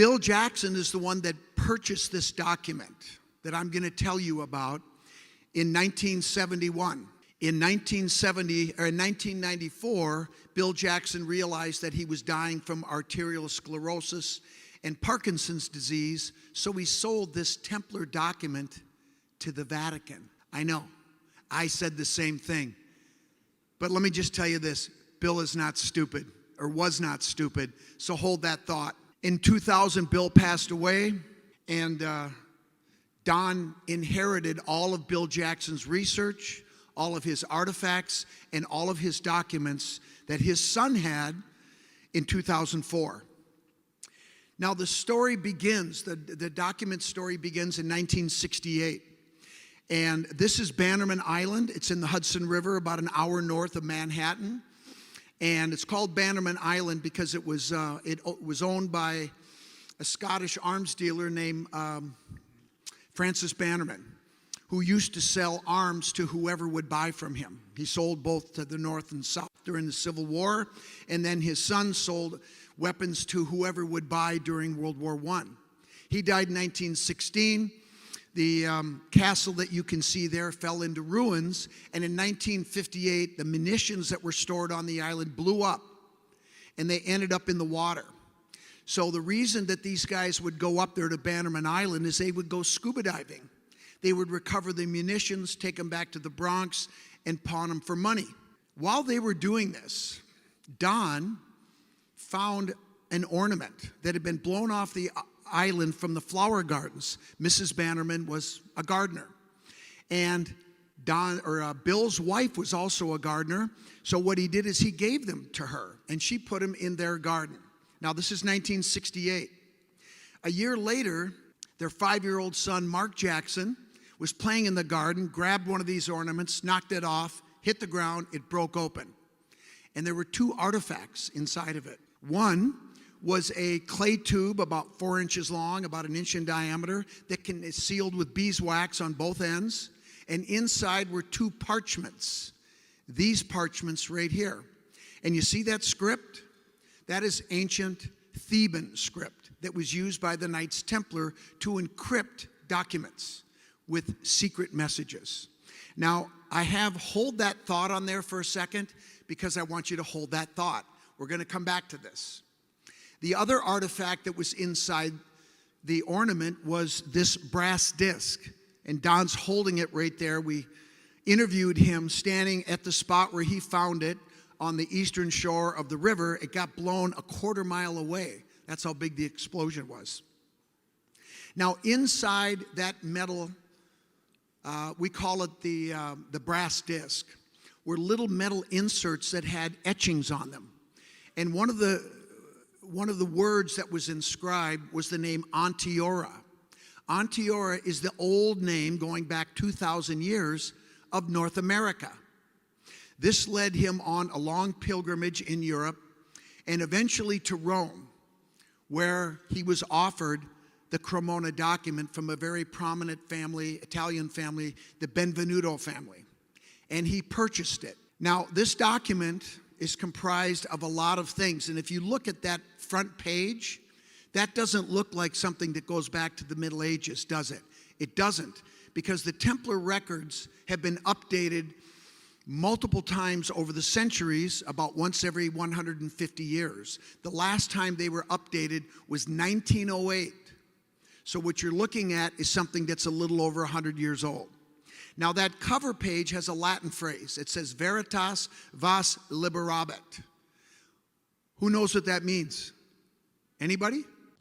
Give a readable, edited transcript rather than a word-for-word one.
Bill Jackson is the one that purchased this document that I'm going to tell you about in 1971. In 1994, Bill Jackson realized that he was dying from arterial sclerosis and Parkinson's disease, so he sold this Templar document to the Vatican. I know, I said the same thing. But let me just tell you this, Bill is not stupid, or was not stupid, so hold that thought. In 2000, Bill passed away, and Don inherited all of Bill Jackson's research, all of his artifacts, and all of his documents that his son had in 2004. Now the story begins, the document story begins in 1968. And this is Bannerman Island. It's in the Hudson River, about an hour north of Manhattan. And it's called Bannerman Island because it was owned by a Scottish arms dealer named Francis Bannerman, who used to sell arms to whoever would buy from him. He sold both to the North and South during the Civil War, and then his son sold weapons to whoever would buy during World War I. He died in 1916. The castle that you can see there fell into ruins, and in 1958, the munitions that were stored on the island blew up, and they ended up in the water. So the reason that these guys would go up there to Bannerman Island is they would go scuba diving. They would recover the munitions, take them back to the Bronx, and pawn them for money. While they were doing this, Don found an ornament that had been blown off the island from the flower gardens. Mrs. Bannerman was a gardener, and Bill's wife was also a gardener. So what he did is he gave them to her, and she put them in their garden. Now this is 1968. A year later, their 5-year-old son, Mark Jackson, was playing in the garden, grabbed one of these ornaments, knocked it off, hit the ground, it broke open. And there were 2 artifacts inside of it. One was a clay tube about 4 inches long, about 1 inch in diameter, that is sealed with beeswax on both ends. And inside were 2 parchments. These parchments right here. And you see that script? That is ancient Theban script that was used by the Knights Templar to encrypt documents with secret messages. Now, hold that thought on there for a second because I want you to hold that thought. We're going to come back to this. The other artifact that was inside the ornament was this brass disc, and Don's holding it right there. We interviewed him standing at the spot where he found it on the eastern shore of the river. It got blown a 1/4 mile away. That's how big the explosion was. Now, inside that metal, we call it the brass disc, were little metal inserts that had etchings on them. And one of the words that was inscribed was the name Onteora. Onteora is the old name, going back 2,000 years, of North America. This led him on a long pilgrimage in Europe and eventually to Rome, where he was offered the Cremona Document from a very prominent family, Italian family, the Benvenuto family. And he purchased it. Now, this document is comprised of a lot of things. And if you look at that front page, that doesn't look like something that goes back to the Middle Ages, does it? It doesn't, because the Templar records have been updated multiple times over the centuries, about once every 150 years. The last time they were updated was 1908. So what you're looking at is something that's a little over 100 years old. Now that cover page has a Latin phrase. It says, Veritas vas liberabit. Who knows what that means? Anybody?